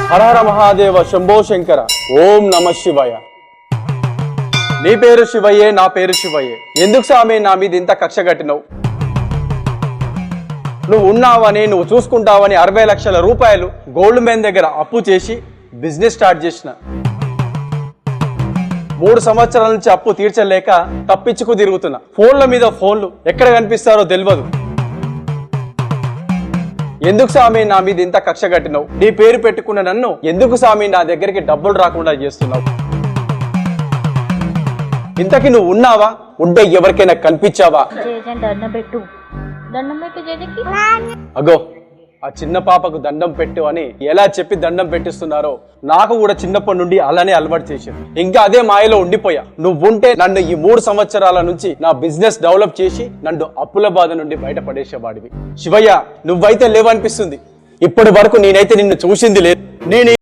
హరహర మహాదేవ శంభో శంకర ఓం నమ శివాయ. నీ పేరు శివయ్యే, నా పేరు శివయ్యే. ఎందుకు స్వామి నా మీద ఇంత కక్ష కట్టినవు? నువ్వు ఉన్నావని, నువ్వు చూసుకుంటావని 60 లక్షల రూపాయలు గోల్డ్ మ్యాన్ దగ్గర అప్పు చేసి బిజినెస్ స్టార్ట్ చేసిన. 3 సంవత్సరాల నుంచి అప్పు తీర్చలేక తప్పించుకు తిరుగుతున్నా. ఫోన్ల మీద ఫోన్లు ఎక్కడ కనిపిస్తారో తెలియదు. ఎందుకు స్వామి నా మీద ఇంత కక్ష కట్టినావు? నీ పేరు పెట్టుకున్న నన్ను ఎందుకు స్వామి నా దగ్గరికి డబ్బులు రాకుండా చేస్తున్నావు? ఇంతకి నువ్వు ఉన్నావా? ఉంటే ఎవరికైనా కనిపించావా? అగో ఆ చిన్న పాపకు దండం పెట్టు అని ఎలా చెప్పి దండం పెట్టిస్తున్నారో నాకు కూడా చిన్నప్పటి నుండి అలానే అలవాటు చేసింది. ఇంకా అదే మాయలో ఉండిపోయా. నువ్వుంటే నన్ను ఈ 3 సంవత్సరాల నుంచి నా బిజినెస్ డెవలప్ చేసి నన్ను అప్పుల బాధ నుండి బయటపడేసేవాడివి. శివయ్య, నువ్వైతే లేవనిపిస్తుంది. ఇప్పటి వరకు నేనైతే నిన్ను చూసింది లేదు. నేను